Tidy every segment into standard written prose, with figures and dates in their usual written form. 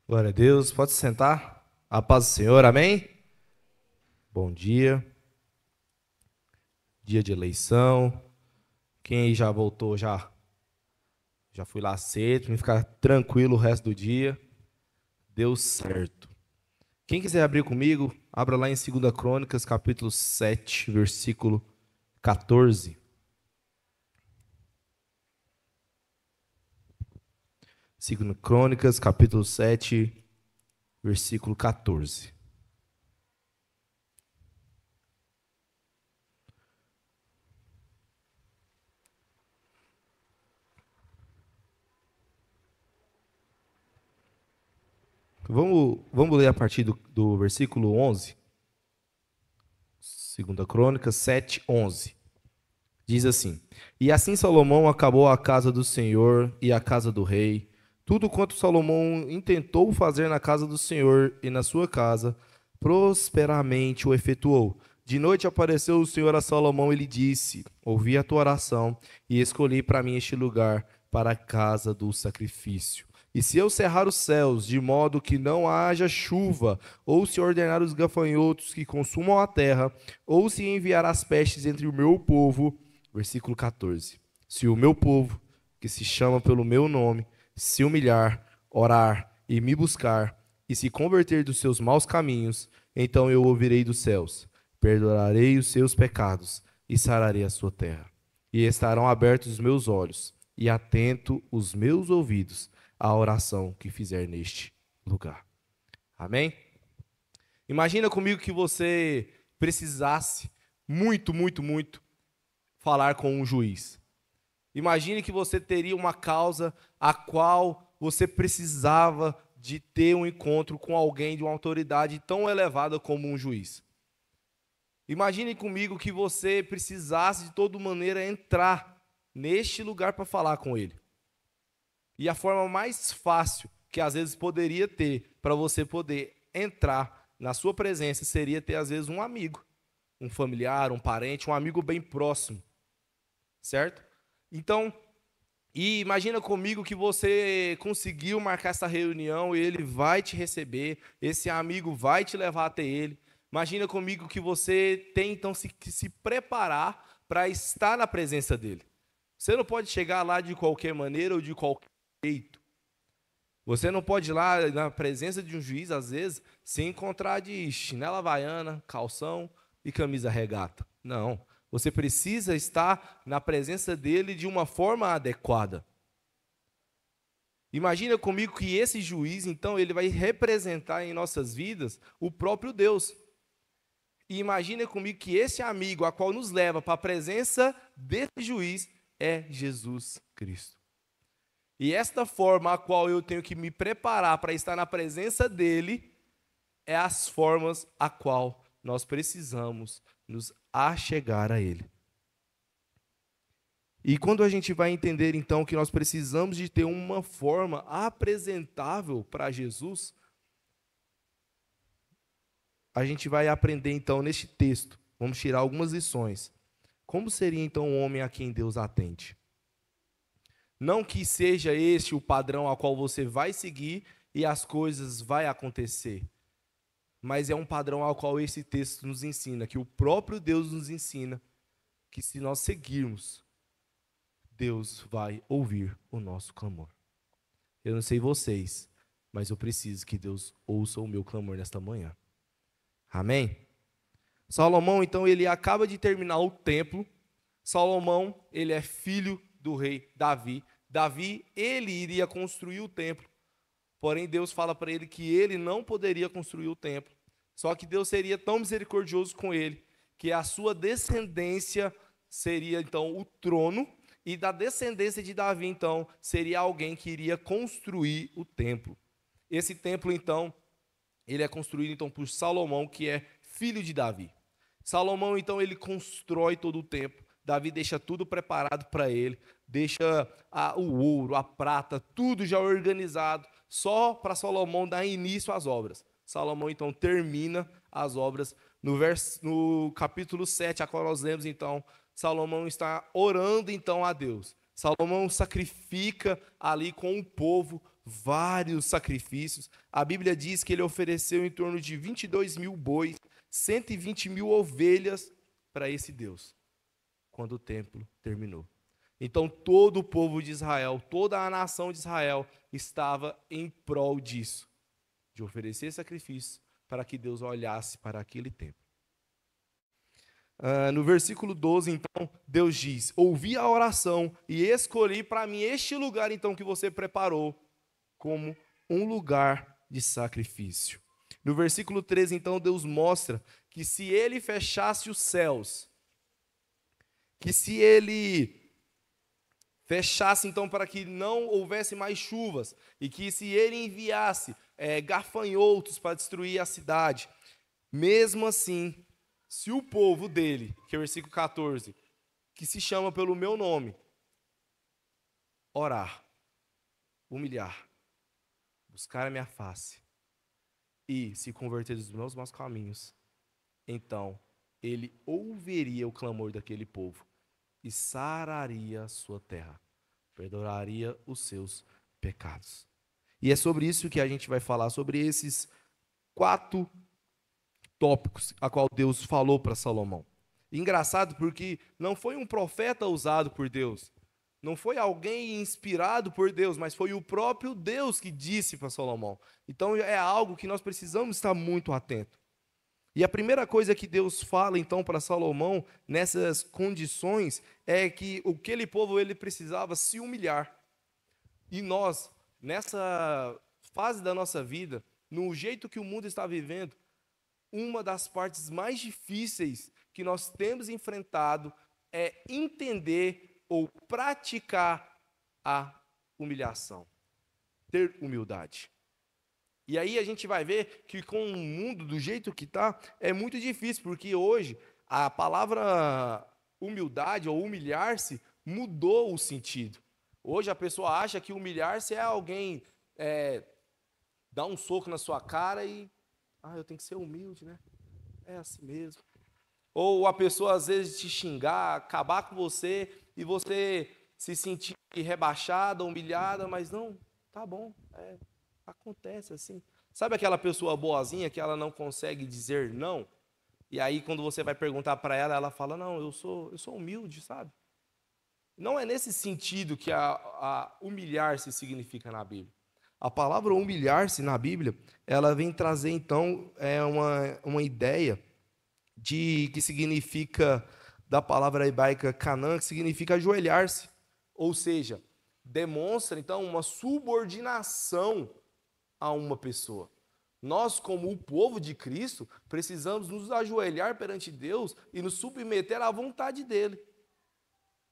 Glória a Deus, pode se sentar. A paz do Senhor, amém? Bom dia, dia de eleição. Quem aí já voltou, já fui lá cedo, para ficar tranquilo o resto do dia. Deu certo. Quem quiser abrir comigo, abra lá em 2 Crônicas, capítulo 7, versículo 14. 2 Crônicas, capítulo 7, versículo 14. Vamos ler a partir do versículo 11. 2 Crônicas 7, 11. Diz assim: E assim Salomão acabou a casa do Senhor e a casa do rei. Tudo quanto Salomão intentou fazer na casa do Senhor e na sua casa, prosperamente o efetuou. De noite apareceu o Senhor a Salomão e lhe disse: Ouvi a tua oração e escolhi para mim este lugar, para a casa do sacrifício. E se eu cerrar os céus, de modo que não haja chuva, ou se ordenar os gafanhotos que consumam a terra, ou se enviar as pestes entre o meu povo. Versículo 14. Se o meu povo, que se chama pelo meu nome, se humilhar, orar e me buscar, e se converter dos seus maus caminhos, então eu ouvirei dos céus, perdoarei os seus pecados e sararei a sua terra. E estarão abertos os meus olhos e atento os meus ouvidos à oração que fizer neste lugar. Amém? Imagina comigo que você precisasse muito falar com um juiz. Imagine que você teria uma causa a qual você precisava de ter um encontro com alguém de uma autoridade tão elevada como um juiz. Imagine comigo que você precisasse de toda maneira entrar neste lugar para falar com ele. E a forma mais fácil que às vezes poderia ter para você poder entrar na sua presença seria ter às vezes um amigo, um familiar, um parente, um amigo bem próximo. Certo? Então, e imagina comigo que você conseguiu marcar essa reunião, ele vai te receber, esse amigo vai te levar até ele. Imagina comigo que você tem então que se preparar para estar na presença dele. Você não pode chegar lá de qualquer maneira ou de qualquer jeito. Você não pode ir lá na presença de um juiz, às vezes, se encontrar de chinela havaiana, calção e camisa regata. Não. Você precisa estar na presença dele de uma forma adequada. Imagina comigo que esse juiz, então, ele vai representar em nossas vidas o próprio Deus. E imagina comigo que esse amigo, a qual nos leva para a presença desse juiz, é Jesus Cristo. E esta forma a qual eu tenho que me preparar para estar na presença dele, é as formas a qual nós precisamos nos achegar a ele. E quando a gente vai entender, então, que nós precisamos de ter uma forma apresentável para Jesus, a gente vai aprender, então, neste texto, vamos tirar algumas lições. Como seria, então, um homem a quem Deus atende? Não que seja este o padrão ao qual você vai seguir e as coisas vai acontecer, mas é um padrão ao qual esse texto nos ensina, que o próprio Deus nos ensina, que se nós seguirmos, Deus vai ouvir o nosso clamor. Eu não sei vocês, mas eu preciso que Deus ouça o meu clamor nesta manhã. Amém? Salomão, então, ele acaba de terminar o templo. Salomão, ele é filho do rei Davi. Davi, ele iria construir o templo. Porém, Deus fala para ele que ele não poderia construir o templo. Só que Deus seria tão misericordioso com ele, que a sua descendência seria, então, o trono. E da descendência de Davi, então, seria alguém que iria construir o templo. Esse templo, então, ele é construído, então, por Salomão, que é filho de Davi. Salomão, então, ele constrói todo o templo. Davi deixa tudo preparado para ele, deixa o ouro, a prata, tudo já organizado, só para Salomão dar início às obras. Salomão, então, termina as obras. No capítulo 7, a qual nós lemos, então, Salomão está orando, então, a Deus. Salomão sacrifica ali com o povo vários sacrifícios. A Bíblia diz que ele ofereceu em torno de 22 mil bois, 120 mil ovelhas para esse Deus, quando o templo terminou. Então todo o povo de Israel, toda a nação de Israel estava em prol disso, de oferecer sacrifício para que Deus olhasse para aquele templo. No versículo 12, então, Deus diz: ouvi a oração e escolhi para mim este lugar, então, que você preparou como um lugar de sacrifício. No versículo 13, então, Deus mostra que se ele fechasse os céus, que se ele fechasse, então, para que não houvesse mais chuvas, e que se ele enviasse gafanhotos para destruir a cidade, mesmo assim, se o povo dele, que é o versículo 14, que se chama pelo meu nome, orar, humilhar, buscar a minha face e se converter dos meus maus caminhos, então ele ouviria o clamor daquele povo e sararia a sua terra, perdoaria os seus pecados. E é sobre isso que a gente vai falar, sobre esses 4 tópicos a qual Deus falou para Salomão. Engraçado porque não foi um profeta usado por Deus, não foi alguém inspirado por Deus, mas foi o próprio Deus que disse para Salomão. Então é algo que nós precisamos estar muito atento. E a primeira coisa que Deus fala então para Salomão nessas condições é que aquele povo ele precisava se humilhar. E nós, nessa fase da nossa vida, no jeito que o mundo está vivendo, uma das partes mais difíceis que nós temos enfrentado é entender ou praticar a humilhação, ter humildade. E aí a gente vai ver que com o mundo do jeito que está, é muito difícil, porque hoje a palavra humildade ou humilhar-se mudou o sentido. Hoje a pessoa acha que humilhar-se é alguém dar um soco na sua cara e eu tenho que ser humilde, né? É assim mesmo. Ou a pessoa às vezes te xingar, acabar com você e você se sentir rebaixada, humilhada, mas não, tá bom, acontece assim. Sabe aquela pessoa boazinha que ela não consegue dizer não? E aí quando você vai perguntar para ela, ela fala: "Não, eu sou humilde", sabe? Não é nesse sentido que a humilhar-se significa na Bíblia. A palavra humilhar-se na Bíblia, ela vem trazer então uma ideia de que significa da palavra hebraica Canã, que significa ajoelhar-se, ou seja, demonstra então uma subordinação a uma pessoa. Nós, como o povo de Cristo, precisamos nos ajoelhar perante Deus e nos submeter à vontade dele.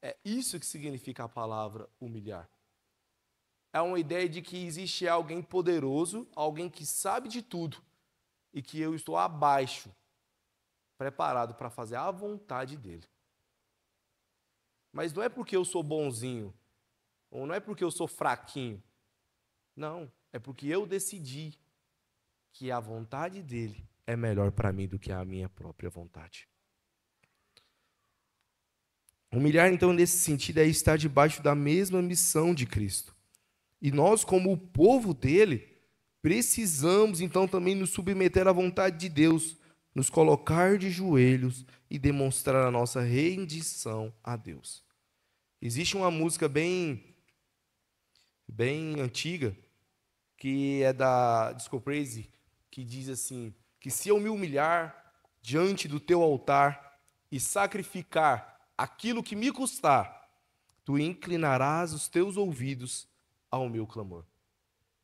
É isso que significa a palavra humilhar. É uma ideia de que existe alguém poderoso, alguém que sabe de tudo, e que eu estou abaixo, preparado para fazer a vontade dele. Mas não é porque eu sou bonzinho, ou não é porque eu sou fraquinho. Não, é porque eu decidi que a vontade dele é melhor para mim do que a minha própria vontade. Humilhar, então, nesse sentido, é estar debaixo da mesma missão de Cristo. E nós, como o povo dele, precisamos, então, também nos submeter à vontade de Deus, nos colocar de joelhos e demonstrar a nossa rendição a Deus. Existe uma música bem antiga, que é da Disco Crazy, que diz assim, que se eu me humilhar diante do teu altar e sacrificar aquilo que me custar, tu inclinarás os teus ouvidos ao meu clamor.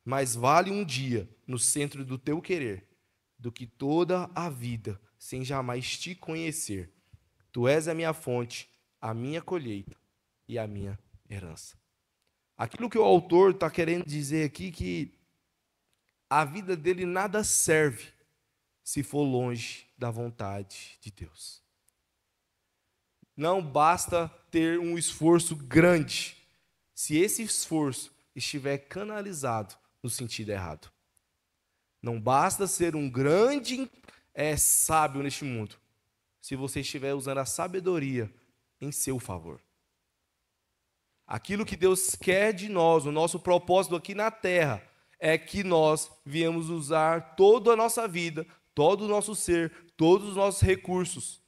Mais vale um dia no centro do teu querer do que toda a vida sem jamais te conhecer. Tu és a minha fonte, a minha colheita e a minha herança. Aquilo que o autor está querendo dizer aqui, que a vida dele nada serve se for longe da vontade de Deus. Não basta ter um esforço grande se esse esforço estiver canalizado no sentido errado. Não basta ser um grande sábio neste mundo se você estiver usando a sabedoria em seu favor. Aquilo que Deus quer de nós, o nosso propósito aqui na terra, é que nós viemos usar toda a nossa vida, todo o nosso ser, todos os nossos recursos,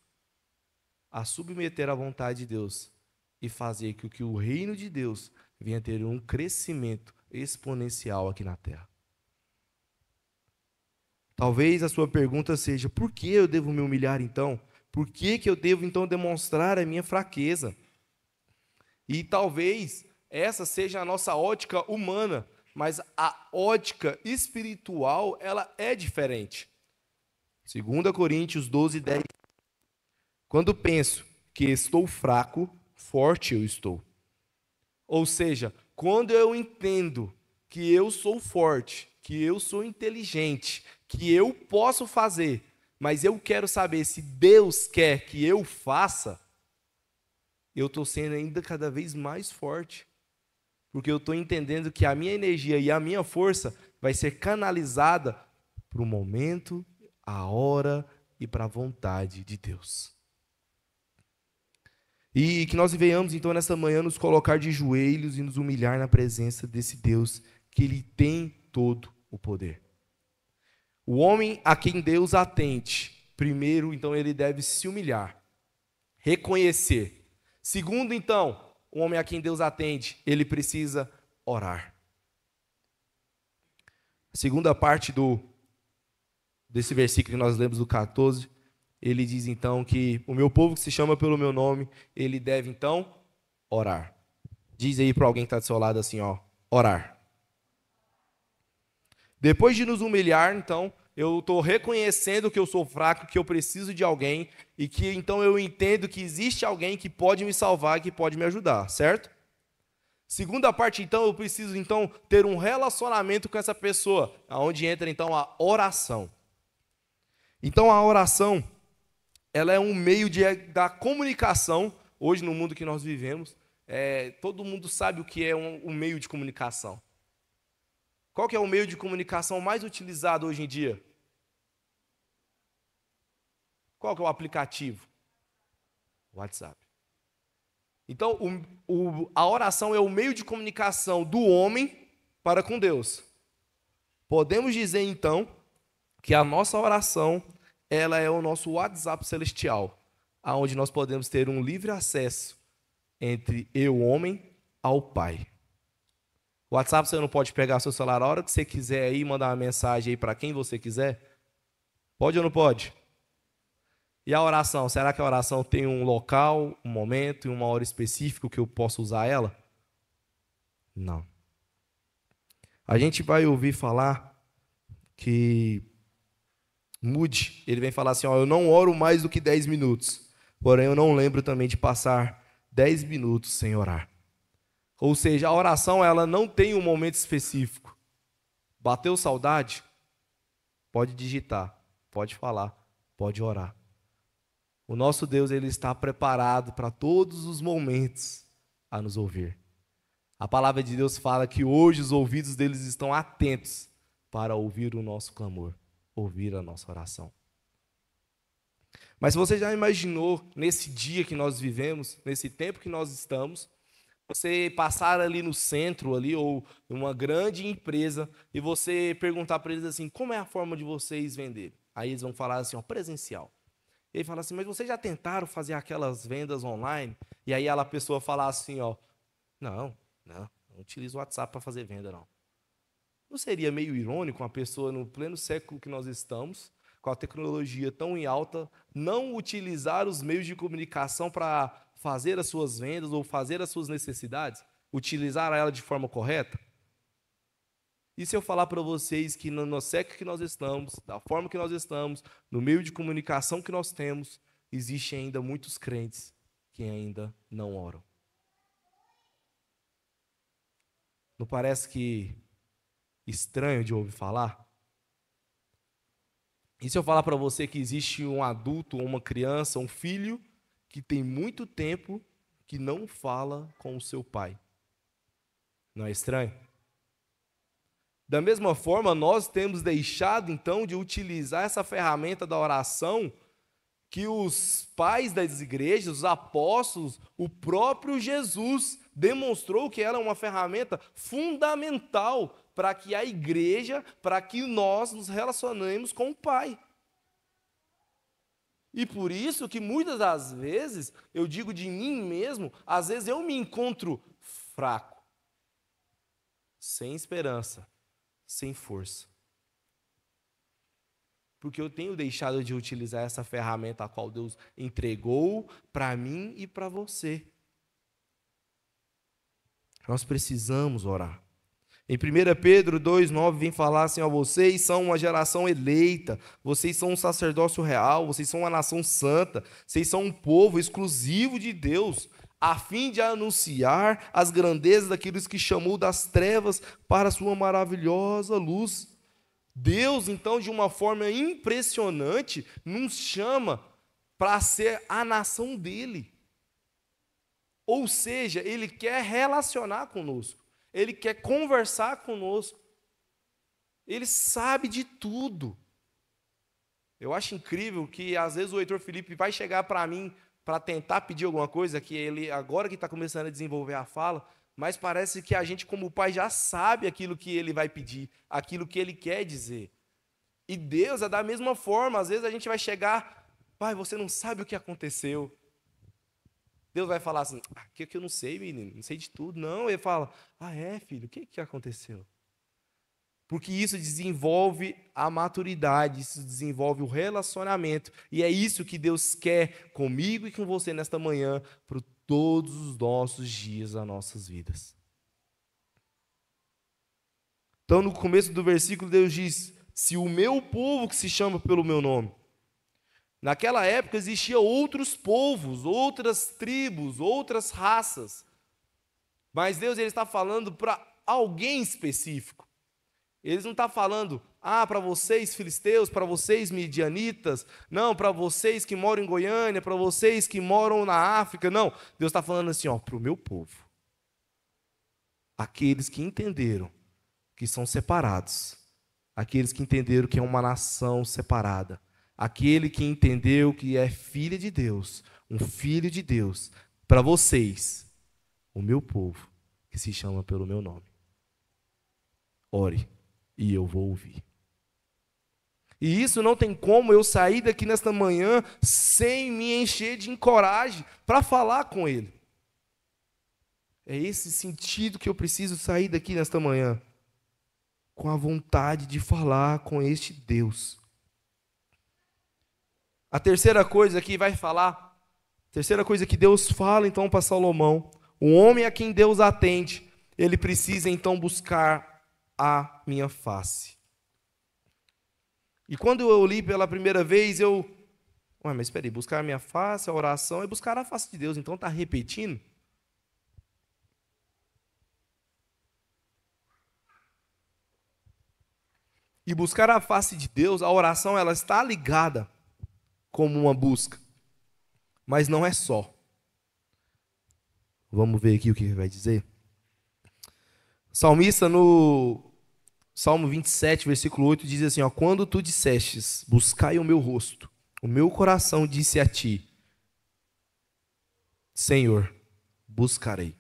a submeter à vontade de Deus e fazer com que o reino de Deus venha ter um crescimento exponencial aqui na terra. Talvez a sua pergunta seja: por que eu devo me humilhar então? Por que eu devo então demonstrar a minha fraqueza? E talvez essa seja a nossa ótica humana, mas a ótica espiritual, ela é diferente. 2 Coríntios 12:10. Quando penso que estou fraco, forte eu estou. Ou seja, quando eu entendo que eu sou forte, que eu sou inteligente, que eu posso fazer, mas eu quero saber se Deus quer que eu faça, eu estou sendo ainda cada vez mais forte. Porque eu estou entendendo que a minha energia e a minha força vai ser canalizada para o momento, a hora e para a vontade de Deus. E que nós venhamos então nessa manhã nos colocar de joelhos e nos humilhar na presença desse Deus, que Ele tem todo o poder. O homem a quem Deus atende, primeiro, então, ele deve se humilhar, reconhecer. Segundo, então, o homem a quem Deus atende, ele precisa orar. A segunda parte desse versículo que nós lemos do 14, ele diz então que o meu povo que se chama pelo meu nome, ele deve então orar. Diz aí para alguém que está do seu lado assim, ó, orar. Depois de nos humilhar, então, eu estou reconhecendo que eu sou fraco, que eu preciso de alguém, e que então eu entendo que existe alguém que pode me salvar, que pode me ajudar, certo? Segunda parte, então, eu preciso então ter um relacionamento com essa pessoa, aonde entra então a oração. Então a oração, ela é um meio da comunicação, hoje no mundo que nós vivemos, todo mundo sabe o que é um meio de comunicação. Qual que é o meio de comunicação mais utilizado hoje em dia? Qual que é o aplicativo? WhatsApp. Então, a oração é o meio de comunicação do homem para com Deus. Podemos dizer, então, que a nossa oração, ela é o nosso WhatsApp celestial, aonde nós podemos ter um livre acesso entre eu, homem, ao Pai. O WhatsApp você não pode pegar seu celular a hora que você quiser aí, mandar uma mensagem aí para quem você quiser? Pode ou não pode? E a oração? Será que a oração tem um local, um momento e uma hora específica que eu posso usar ela? Não. A gente vai ouvir falar que Moody, ele vem falar assim, ó, eu não oro mais do que 10 minutos, porém eu não lembro também de passar 10 minutos sem orar. Ou seja, a oração, ela não tem um momento específico. Bateu saudade? Pode digitar, pode falar, pode orar. O nosso Deus, ele está preparado para todos os momentos a nos ouvir. A palavra de Deus fala que hoje os ouvidos deles estão atentos para ouvir o nosso clamor, ouvir a nossa oração. Mas se você já imaginou, nesse dia que nós vivemos, nesse tempo que nós estamos, você passar ali no centro, ali, ou em uma grande empresa, e você perguntar para eles assim, como é a forma de vocês venderem? Aí eles vão falar assim, ó, presencial. Ele fala assim, mas vocês já tentaram fazer aquelas vendas online? E aí a pessoa fala assim, ó, não utilizo o WhatsApp para fazer venda, não. Não seria meio irônico uma pessoa no pleno século que nós estamos, com a tecnologia tão em alta, não utilizar os meios de comunicação para fazer as suas vendas ou fazer as suas necessidades? Utilizar ela de forma correta? E se eu falar para vocês que no século que nós estamos, da forma que nós estamos, no meio de comunicação que nós temos, existem ainda muitos crentes que ainda não oram? Não parece que estranho de ouvir falar? E se eu falar para você que existe um adulto, uma criança, um filho, que tem muito tempo que não fala com o seu pai? Não é estranho? Da mesma forma, nós temos deixado, então, de utilizar essa ferramenta da oração que os pais das igrejas, os apóstolos, o próprio Jesus demonstrou que ela é uma ferramenta fundamental para que a igreja, para que nós nos relacionemos com o Pai. E por isso que muitas das vezes, eu digo de mim mesmo, às vezes eu me encontro fraco, sem esperança, sem força. Porque eu tenho deixado de utilizar essa ferramenta a qual Deus entregou para mim e para você. Nós precisamos orar. Em 1 Pedro 2,9 vem falar assim, ó, vocês são uma geração eleita, vocês são um sacerdócio real, vocês são uma nação santa, vocês são um povo exclusivo de Deus, a fim de anunciar as grandezas daqueles que chamou das trevas para a sua maravilhosa luz. Deus, então, de uma forma impressionante, nos chama para ser a nação dele. Ou seja, ele quer relacionar conosco. Ele quer conversar conosco. Ele sabe de tudo. Eu acho incrível que, às vezes, o Heitor Felipe vai chegar para mim para tentar pedir alguma coisa, que ele, agora que está começando a desenvolver a fala, mas parece que a gente, como pai, já sabe aquilo que ele vai pedir, aquilo que ele quer dizer. E Deus é da mesma forma. Às vezes a gente vai chegar, pai, você não sabe o que aconteceu. Deus vai falar assim, que eu não sei, menino, não sei de tudo. Não, ele fala, filho, o que aconteceu? Porque isso desenvolve a maturidade, isso desenvolve o relacionamento. E é isso que Deus quer comigo e com você nesta manhã, para todos os nossos dias, das nossas vidas. Então, no começo do versículo, Deus diz, se o meu povo que se chama pelo meu nome. Naquela época existiam outros povos, outras tribos, outras raças. Mas Deus ele está falando para alguém específico. Ele não está falando, para vocês filisteus, para vocês midianitas, não, para vocês que moram em Goiânia, para vocês que moram na África, não. Deus está falando assim, para o meu povo. Aqueles que entenderam que são separados. Aqueles que entenderam que é uma nação separada. Aquele que entendeu que é filho de Deus, um filho de Deus, para vocês, o meu povo, que se chama pelo meu nome. Ore, e eu vou ouvir. E isso não tem como eu sair daqui nesta manhã sem me encher de coragem para falar com Ele. É esse sentido que eu preciso sair daqui nesta manhã, com a vontade de falar com este Deus. A terceira coisa que vai falar, a terceira coisa que Deus fala então para Salomão, o homem a quem Deus atende, ele precisa então buscar a minha face. E quando eu li pela primeira vez, mas espera aí, buscar a minha face, a oração é buscar a face de Deus, então está repetindo? E buscar a face de Deus, a oração, ela está ligada como uma busca, mas não é só. Vamos ver aqui o que ele vai dizer. O salmista no Salmo 27, versículo 8, diz assim, quando tu dissestes, buscai o meu rosto, o meu coração disse a ti, Senhor, buscarei.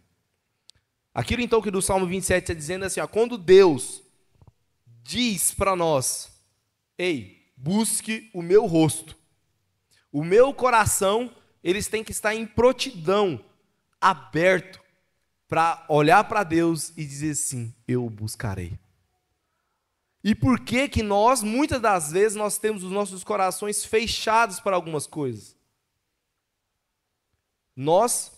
Aquilo então que do Salmo 27 está dizendo assim, quando Deus diz para nós, ei, busque o meu rosto, o meu coração, eles têm que estar em prontidão, aberto, para olhar para Deus e dizer assim, eu o buscarei. E por que nós, muitas das vezes, nós temos os nossos corações fechados para algumas coisas? Nós,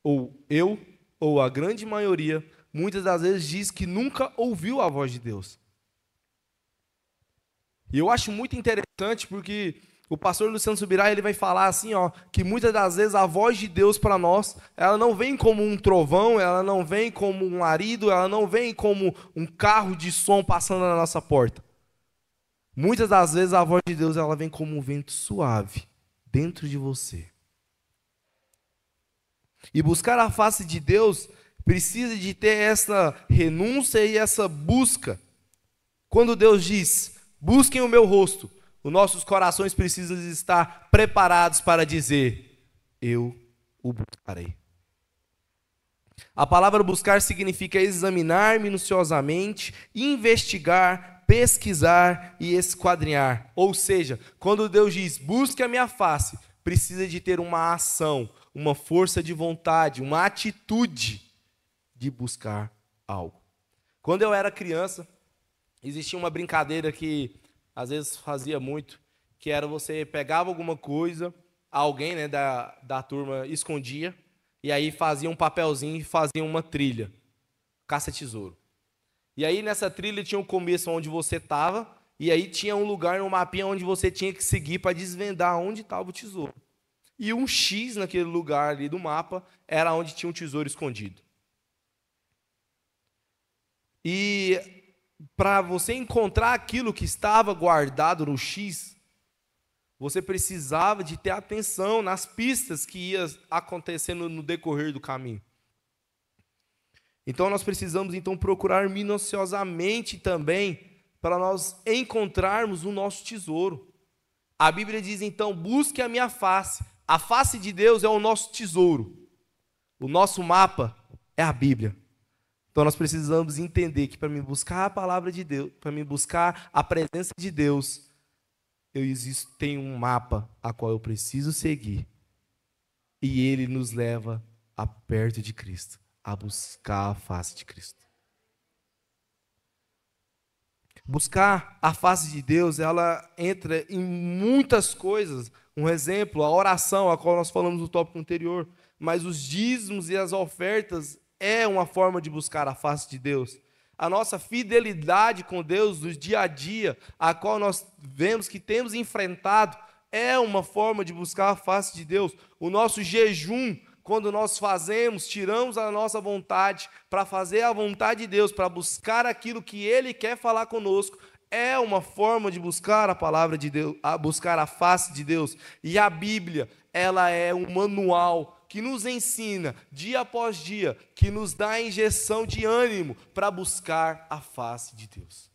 ou eu, ou a grande maioria, muitas das vezes diz que nunca ouviu a voz de Deus. E eu acho muito interessante porque o pastor Luciano Subirá, ele vai falar assim, que muitas das vezes a voz de Deus para nós, ela não vem como um trovão, ela não vem como um larido, ela não vem como um carro de som passando na nossa porta. Muitas das vezes a voz de Deus, ela vem como um vento suave dentro de você. E buscar a face de Deus precisa de ter essa renúncia e essa busca. Quando Deus diz, busquem o meu rosto, os nossos corações precisam estar preparados para dizer, eu o buscarei. A palavra buscar significa examinar minuciosamente, investigar, pesquisar e esquadrinhar. Ou seja, quando Deus diz, busque a minha face, precisa de ter uma ação, uma força de vontade, uma atitude de buscar algo. Quando eu era criança, existia uma brincadeira que às vezes fazia muito, que era você pegava alguma coisa, alguém, né, da turma escondia, e aí fazia um papelzinho e fazia uma trilha, caça-tesouro. E aí nessa trilha tinha um começo onde você estava, e aí tinha um lugar no mapinha onde você tinha que seguir para desvendar onde estava o tesouro. E um X naquele lugar ali do mapa era onde tinha um tesouro escondido. E para você encontrar aquilo que estava guardado no X, você precisava de ter atenção nas pistas que ia acontecendo no decorrer do caminho. Então nós precisamos procurar minuciosamente também para nós encontrarmos o nosso tesouro. A Bíblia diz então, busque a minha face. A face de Deus é o nosso tesouro. O nosso mapa é a Bíblia. Então nós precisamos entender que para me buscar a palavra de Deus, para me buscar a presença de Deus, tem um mapa a qual eu preciso seguir. E ele nos leva a perto de Cristo, a buscar a face de Cristo. Buscar a face de Deus, ela entra em muitas coisas. Um exemplo, a oração, a qual nós falamos no tópico anterior. Mas os dízimos e as ofertas é uma forma de buscar a face de Deus. A nossa fidelidade com Deus no dia a dia, a qual nós vemos que temos enfrentado, é uma forma de buscar a face de Deus. O nosso jejum, quando nós fazemos, tiramos a nossa vontade para fazer a vontade de Deus, para buscar aquilo que Ele quer falar conosco, é uma forma de buscar a palavra de Deus, a buscar a face de Deus. E a Bíblia, ela é um manual que nos ensina, dia após dia, que nos dá a injeção de ânimo para buscar a face de Deus.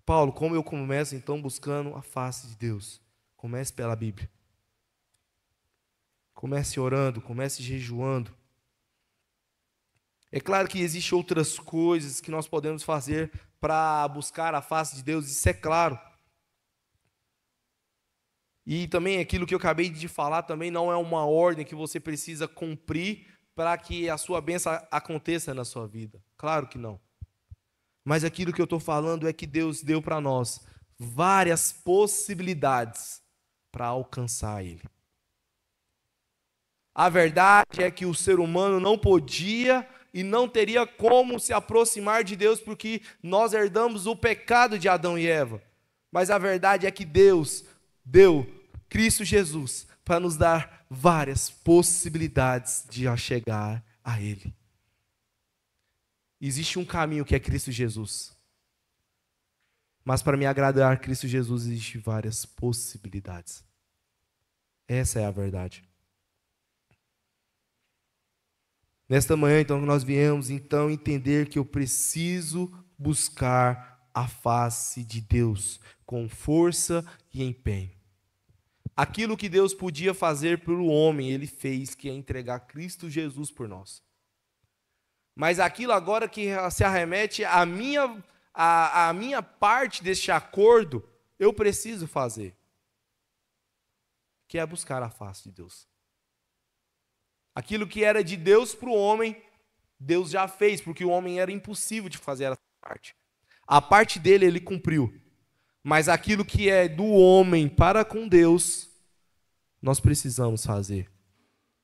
Paulo, como eu começo então buscando a face de Deus? Comece pela Bíblia. Comece orando, comece jejuando. É claro que existem outras coisas que nós podemos fazer para buscar a face de Deus, isso é claro. E também aquilo que eu acabei de falar também não é uma ordem que você precisa cumprir para que a sua bênção aconteça na sua vida. Claro que não. Mas aquilo que eu estou falando é que Deus deu para nós várias possibilidades para alcançar Ele. A verdade é que o ser humano não podia e não teria como se aproximar de Deus porque nós herdamos o pecado de Adão e Eva. Mas a verdade é que Deus deu Cristo Jesus para nos dar várias possibilidades de chegar a Ele. Existe um caminho que é Cristo Jesus. Mas para me agradar a Cristo Jesus existem várias possibilidades. Essa é a verdade. Nesta manhã, então, nós viemos entender que eu preciso buscar a face de Deus com força e empenho. Aquilo que Deus podia fazer pelo homem, Ele fez, que é entregar Cristo Jesus por nós. Mas aquilo agora que se arremete à minha parte deste acordo, eu preciso fazer, que é buscar a face de Deus. Aquilo que era de Deus para o homem, Deus já fez, porque o homem era impossível de fazer essa parte. A parte dele ele cumpriu. Mas aquilo que é do homem para com Deus, nós precisamos fazer.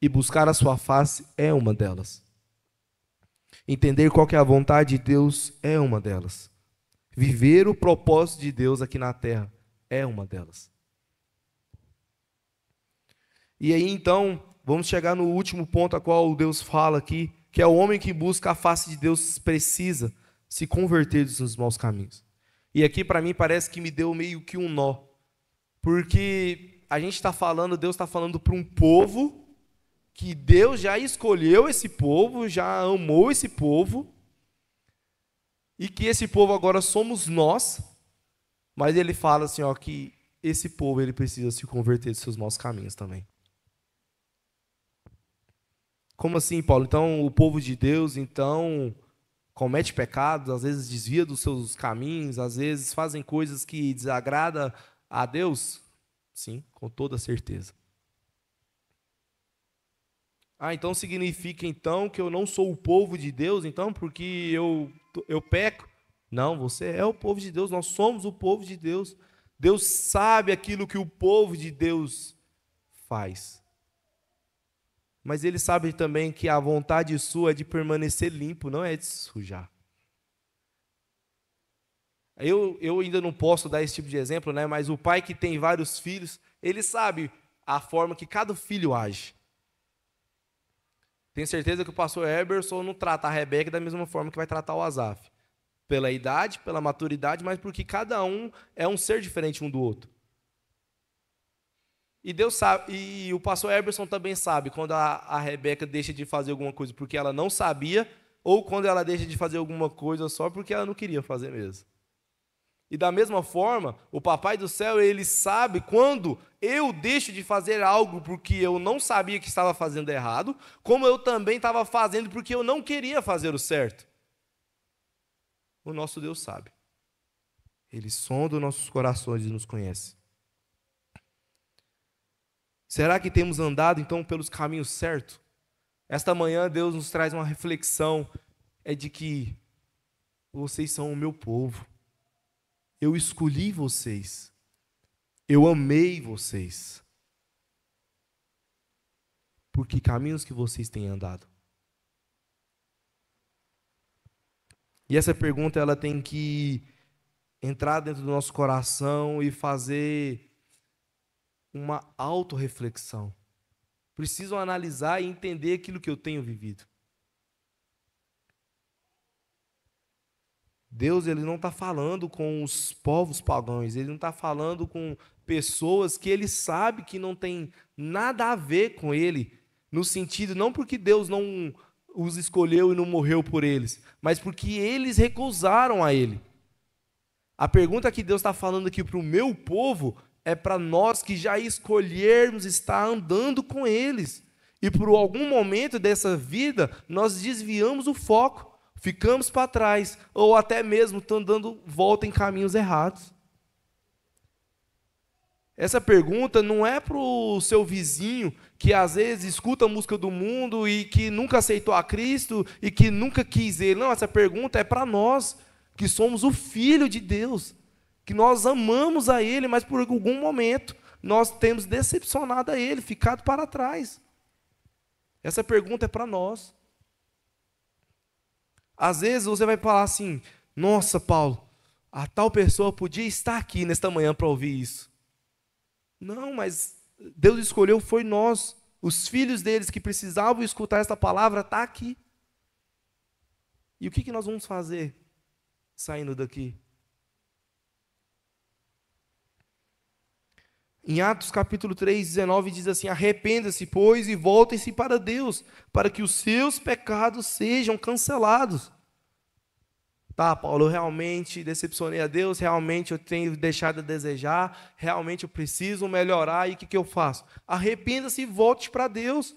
E buscar a sua face é uma delas. Entender qual que é a vontade de Deus é uma delas. Viver o propósito de Deus aqui na terra é uma delas. E aí então, vamos chegar no último ponto a qual Deus fala aqui, que é o homem que busca a face de Deus precisa se converter dos maus caminhos. E aqui para mim parece que me deu meio que um nó. Porque a gente está falando, Deus está falando para um povo que Deus já escolheu esse povo, já amou esse povo, e que esse povo agora somos nós, mas ele fala assim, ó, que esse povo ele precisa se converter dos seus maus caminhos também. Como assim, Paulo? Então o povo de Deus, então, comete pecados, às vezes desvia dos seus caminhos, às vezes fazem coisas que desagradam a Deus? Sim, com toda certeza. Ah, então significa então que eu não sou o povo de Deus, então, porque eu peco? Não, você é o povo de Deus, nós somos o povo de Deus. Deus sabe aquilo que o povo de Deus faz. Mas ele sabe também que a vontade sua é de permanecer limpo, não é de sujar. Eu ainda não posso dar esse tipo de exemplo, né? Mas o pai que tem vários filhos, ele sabe a forma que cada filho age. Tenho certeza que o pastor Eberson não trata a Rebeca da mesma forma que vai tratar o Asaf. Pela idade, pela maturidade, mas porque cada um é um ser diferente um do outro. E Deus sabe, e o pastor Eberson também sabe quando a Rebeca deixa de fazer alguma coisa porque ela não sabia, ou quando ela deixa de fazer alguma coisa só porque ela não queria fazer mesmo. E da mesma forma, o Papai do Céu, ele sabe quando eu deixo de fazer algo porque eu não sabia que estava fazendo errado, como eu também estava fazendo porque eu não queria fazer o certo. O nosso Deus sabe. Ele sonda nossos corações e nos conhece. Será que temos andado, então, pelos caminhos certos? Esta manhã, Deus nos traz uma reflexão, é de que vocês são o meu povo. Eu escolhi vocês. Eu amei vocês. Por que caminhos que vocês têm andado? E essa pergunta, ela tem que entrar dentro do nosso coração e fazer uma autorreflexão. Preciso analisar e entender aquilo que eu tenho vivido. Deus, ele não está falando com os povos pagãos, ele não está falando com pessoas que ele sabe que não tem nada a ver com ele, no sentido, não porque Deus não os escolheu e não morreu por eles, mas porque eles recusaram a ele. A pergunta que Deus está falando aqui para o meu povo é para nós que já escolhermos estar andando com eles. E por algum momento dessa vida, nós desviamos o foco. Ficamos para trás, ou até mesmo estão dando volta em caminhos errados. Essa pergunta não é para o seu vizinho que às vezes escuta a música do mundo e que nunca aceitou a Cristo e que nunca quis ele. Não, essa pergunta é para nós, que somos o Filho de Deus, que nós amamos a Ele, mas por algum momento nós temos decepcionado a Ele, ficado para trás. Essa pergunta é para nós. Às vezes você vai falar assim, nossa, Paulo, a tal pessoa podia estar aqui nesta manhã para ouvir isso. Não, mas Deus escolheu, foi nós, os filhos deles que precisavam escutar esta palavra, está aqui. E o que nós vamos fazer saindo daqui? Em Atos capítulo 3, 19 diz assim, arrependa-se, pois, e voltem-se para Deus, para que os seus pecados sejam cancelados. Tá, Paulo, eu realmente decepcionei a Deus, realmente eu tenho deixado a desejar, realmente eu preciso melhorar, e o que eu faço? Arrependa-se e volte para Deus.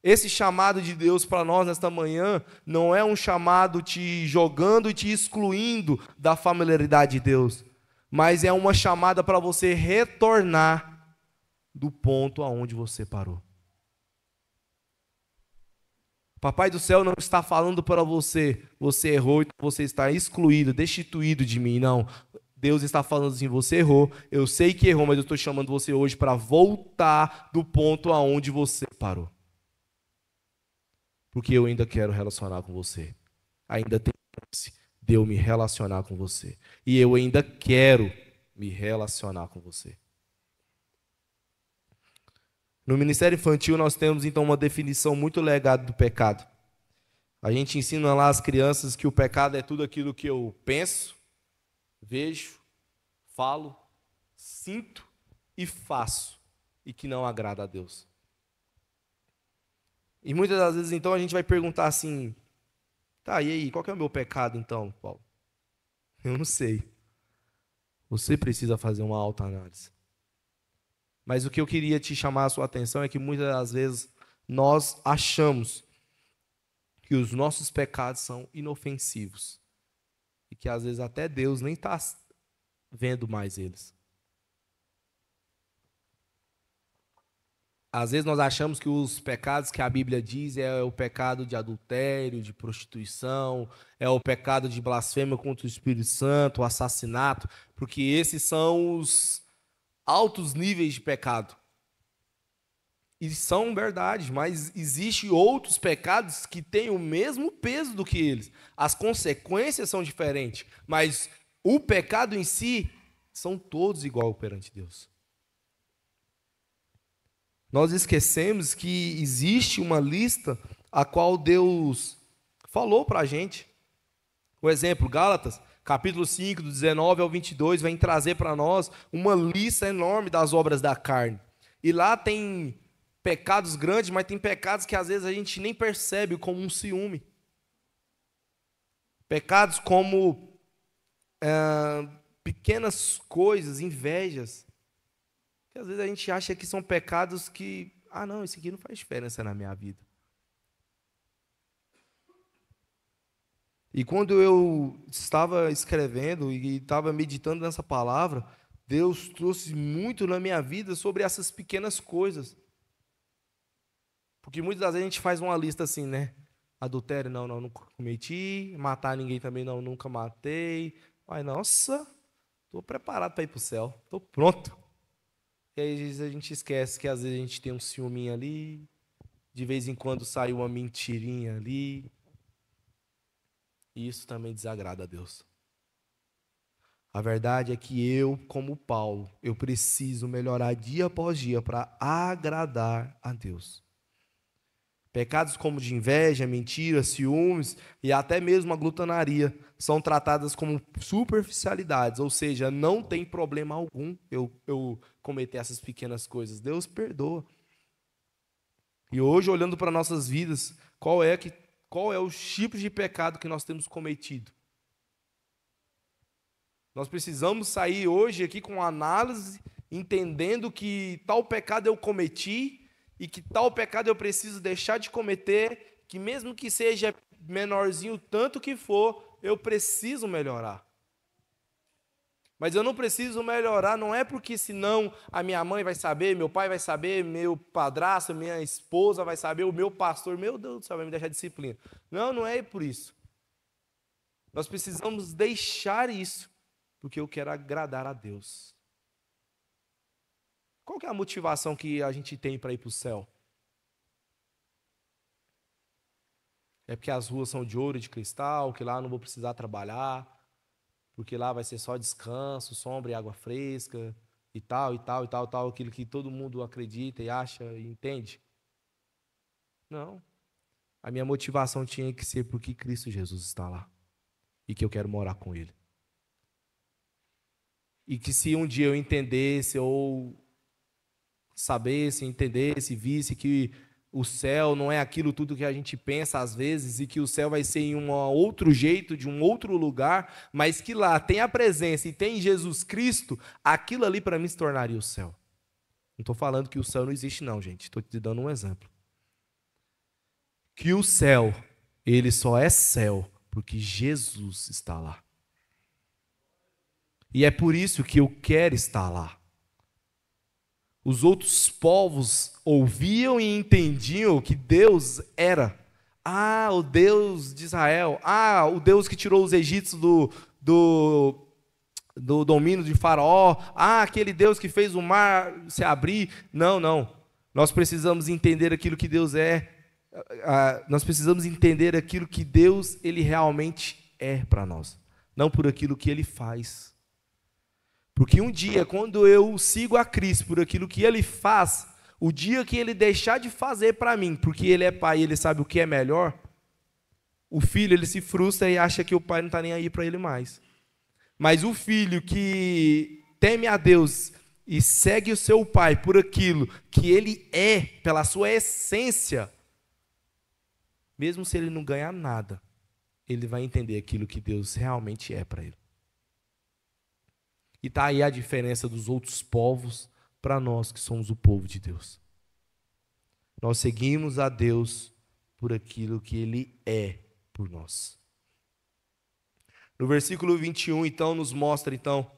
Esse chamado de Deus para nós nesta manhã não é um chamado te jogando e te excluindo da familiaridade de Deus, mas é uma chamada para você retornar do ponto aonde você parou. Papai do céu não está falando para você, você errou e você está excluído, destituído de mim, não. Deus está falando assim, você errou, eu sei que errou, mas eu estou chamando você hoje para voltar do ponto aonde você parou. Porque eu ainda quero relacionar com você. Ainda tem chance de eu me relacionar com você. E eu ainda quero me relacionar com você. No Ministério Infantil nós temos então uma definição muito legal do pecado. A gente ensina lá às crianças que o pecado é tudo aquilo que eu penso, vejo, falo, sinto e faço e que não agrada a Deus. E muitas das vezes então a gente vai perguntar assim, tá, e aí, qual que é o meu pecado então, Paulo? Eu não sei. Você precisa fazer uma autoanálise. Mas o que eu queria te chamar a sua atenção é que muitas das vezes nós achamos que os nossos pecados são inofensivos e que às vezes até Deus nem está vendo mais eles. Às vezes nós achamos que os pecados que a Bíblia diz é o pecado de adultério, de prostituição, é o pecado de blasfêmia contra o Espírito Santo, o assassinato, porque esses são os altos níveis de pecado. E são verdade, mas existem outros pecados que têm o mesmo peso do que eles. As consequências são diferentes, mas o pecado em si são todos igual perante Deus. Nós esquecemos que existe uma lista a qual Deus falou para a gente. Por exemplo, Gálatas, capítulo 5, do 19 ao 22, vem trazer para nós uma lista enorme das obras da carne. E lá tem pecados grandes, mas tem pecados que às vezes a gente nem percebe, como um ciúme. Pecados como pequenas coisas, invejas, que às vezes a gente acha que são pecados que, não, isso aqui não faz diferença na minha vida. E quando eu estava escrevendo e estava meditando nessa palavra, Deus trouxe muito na minha vida sobre essas pequenas coisas. Porque muitas das vezes a gente faz uma lista assim, né? Adultério, não, nunca cometi. Matar ninguém também, não, nunca matei. Ai, nossa, estou preparado para ir para o céu. Estou pronto. E aí a gente esquece que às vezes a gente tem um ciúminho ali, de vez em quando sai uma mentirinha ali. E isso também desagrada a Deus. A verdade é que eu, como Paulo, eu preciso melhorar dia após dia para agradar a Deus. Pecados como de inveja, mentira, ciúmes e até mesmo a glutonaria são tratadas como superficialidades, ou seja, não tem problema algum eu cometer essas pequenas coisas. Deus perdoa. E hoje, olhando para nossas vidas, qual é o tipo de pecado que nós temos cometido? Nós precisamos sair hoje aqui com uma análise, entendendo que tal pecado eu cometi e que tal pecado eu preciso deixar de cometer, que mesmo que seja menorzinho tanto que for, eu preciso melhorar. Mas eu não preciso melhorar, não é porque senão a minha mãe vai saber, meu pai vai saber, meu padrasto, minha esposa vai saber, o meu pastor, meu Deus do céu, vai me deixar disciplina. Não é por isso. Nós precisamos deixar isso, porque eu quero agradar a Deus. Qual que é a motivação que a gente tem para ir para o céu? É porque as ruas são de ouro e de cristal, que lá eu não vou precisar trabalhar, porque lá vai ser só descanso, sombra e água fresca, e tal, aquilo que todo mundo acredita e acha e entende? Não. A minha motivação tinha que ser porque Cristo Jesus está lá e que eu quero morar com Ele. E que se um dia eu entendesse ou sabesse, entendesse, visse que o céu não é aquilo tudo que a gente pensa às vezes e que o céu vai ser em um outro jeito, de um outro lugar, mas que lá tem a presença e tem Jesus Cristo, aquilo ali para mim se tornaria o céu. Não estou falando que o céu não existe não, gente. Estou te dando um exemplo. Que o céu, ele só é céu porque Jesus está lá. E é por isso que eu quero estar lá. Os outros povos ouviam e entendiam que Deus era. O Deus de Israel. O Deus que tirou os egípcios do domínio de Faraó. Aquele Deus que fez o mar se abrir. Não. Nós precisamos entender aquilo que Deus é. Nós precisamos entender aquilo que Deus ele realmente é para nós. Não por aquilo que Ele faz. Porque um dia, quando eu sigo a Cristo por aquilo que Ele faz, o dia que Ele deixar de fazer para mim, porque Ele é pai e Ele sabe o que é melhor, o filho ele se frustra e acha que o pai não está nem aí para ele mais. Mas o filho que teme a Deus e segue o seu pai por aquilo que ele é, pela sua essência, mesmo se ele não ganhar nada, ele vai entender aquilo que Deus realmente é para ele. E está aí a diferença dos outros povos para nós que somos o povo de Deus. Nós seguimos a Deus por aquilo que ele é por nós. No versículo 21, então, nos mostra, então,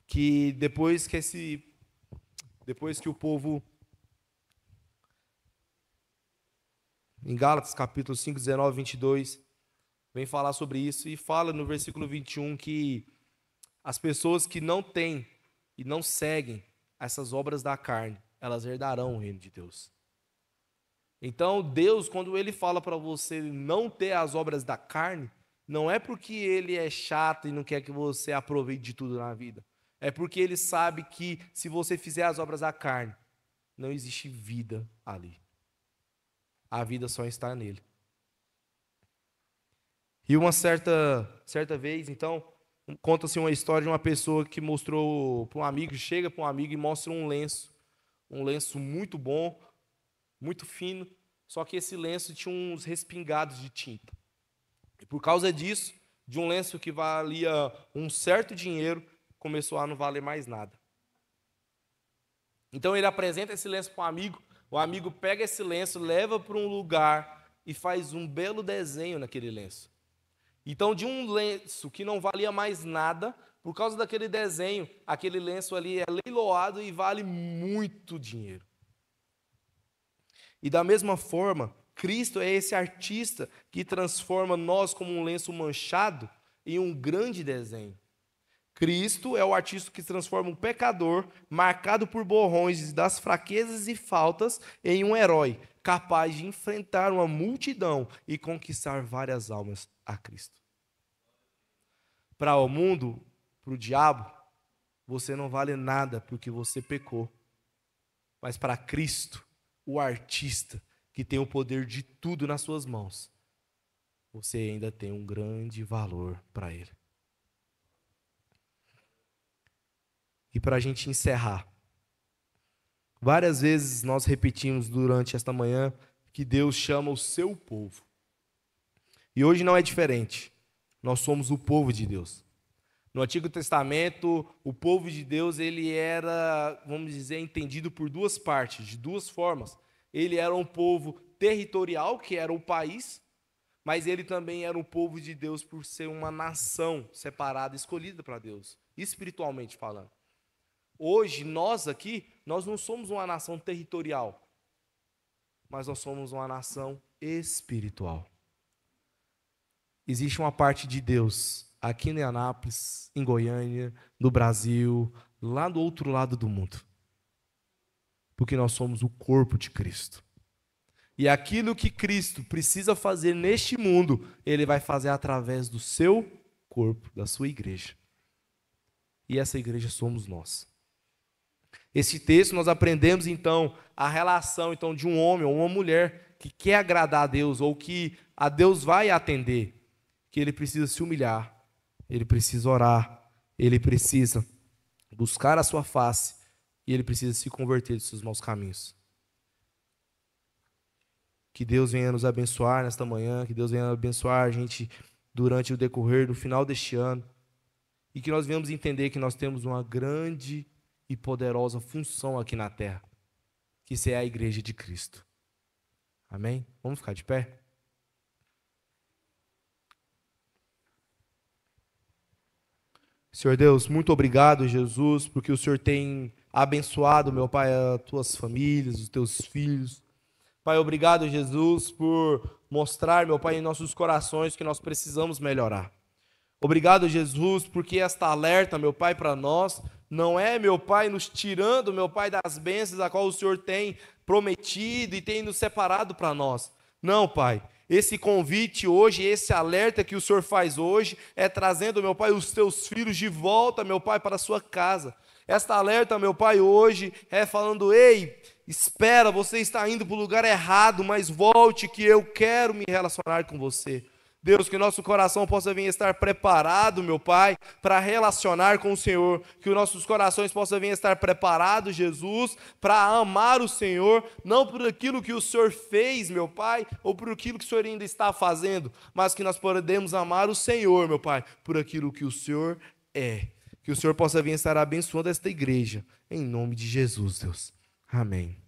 que depois que o povo, em Gálatas capítulo 5, 19, 22, vem falar sobre isso, e fala no versículo 21 que as pessoas que não têm e não seguem essas obras da carne, elas herdarão o reino de Deus. Então, Deus, quando ele fala para você não ter as obras da carne, não é porque ele é chato e não quer que você aproveite de tudo na vida. É porque ele sabe que se você fizer as obras da carne, não existe vida ali. A vida só está nele. E uma certa vez, então, conta-se uma história de uma pessoa que mostrou para um amigo, chega para um amigo e mostra um lenço muito bom, muito fino, só que esse lenço tinha uns respingados de tinta. E por causa disso, de um lenço que valia um certo dinheiro, começou a não valer mais nada. Então ele apresenta esse lenço para um amigo, o amigo pega esse lenço, leva para um lugar e faz um belo desenho naquele lenço. Então, de um lenço que não valia mais nada, por causa daquele desenho, aquele lenço ali é leiloado e vale muito dinheiro. E da mesma forma, Cristo é esse artista que transforma nós como um lenço manchado em um grande desenho. Cristo é o artista que transforma um pecador marcado por borrões das fraquezas e faltas em um herói capaz de enfrentar uma multidão e conquistar várias almas a Cristo. Para o mundo, para o diabo, você não vale nada porque você pecou. Mas para Cristo, o artista que tem o poder de tudo nas suas mãos, você ainda tem um grande valor para ele. E para a gente encerrar, várias vezes nós repetimos durante esta manhã que Deus chama o seu povo. E hoje não é diferente. Nós somos o povo de Deus. No Antigo Testamento, o povo de Deus, ele era, vamos dizer, entendido por duas partes, de duas formas. Ele era um povo territorial, que era o país, mas ele também era um povo de Deus por ser uma nação separada, escolhida para Deus, espiritualmente falando. Hoje, nós aqui, nós não somos uma nação territorial, mas nós somos uma nação espiritual. Existe uma parte de Deus aqui em Anápolis, em Goiânia, no Brasil, lá do outro lado do mundo. Porque nós somos o corpo de Cristo. E aquilo que Cristo precisa fazer neste mundo, Ele vai fazer através do seu corpo, da sua igreja. E essa igreja somos nós. Esse texto nós aprendemos então a relação então de um homem ou uma mulher que quer agradar a Deus ou que a Deus vai atender, que ele precisa se humilhar, ele precisa orar, ele precisa buscar a sua face e ele precisa se converter dos seus maus caminhos. Que Deus venha nos abençoar nesta manhã, que Deus venha abençoar a gente durante o decorrer do final deste ano e que nós venhamos entender que nós temos uma grande e poderosa função aqui na terra, que isso é a igreja de Cristo. Amém? Vamos ficar de pé? Senhor Deus, muito obrigado, Jesus, porque o Senhor tem abençoado, meu Pai, as tuas famílias, os teus filhos. Pai, obrigado, Jesus, por mostrar, meu Pai, em nossos corações que nós precisamos melhorar. Obrigado, Jesus, porque esta alerta, meu Pai, para nós, não é, meu Pai, nos tirando, meu Pai, das bênçãos a qual o Senhor tem prometido e tem nos separado para nós. Não, Pai, esse convite hoje, esse alerta que o Senhor faz hoje, é trazendo, meu Pai, os teus filhos de volta, meu Pai, para a sua casa. Esta alerta, meu Pai, hoje é falando, ei, espera, você está indo para o lugar errado, mas volte que eu quero me relacionar com você. Deus, que nosso coração possa vir estar preparado, meu Pai, para relacionar com o Senhor. Que os nossos corações possam vir estar preparados, Jesus, para amar o Senhor, não por aquilo que o Senhor fez, meu Pai, ou por aquilo que o Senhor ainda está fazendo, mas que nós podemos amar o Senhor, meu Pai, por aquilo que o Senhor é. Que o Senhor possa vir estar abençoando esta igreja, em nome de Jesus, Deus. Amém.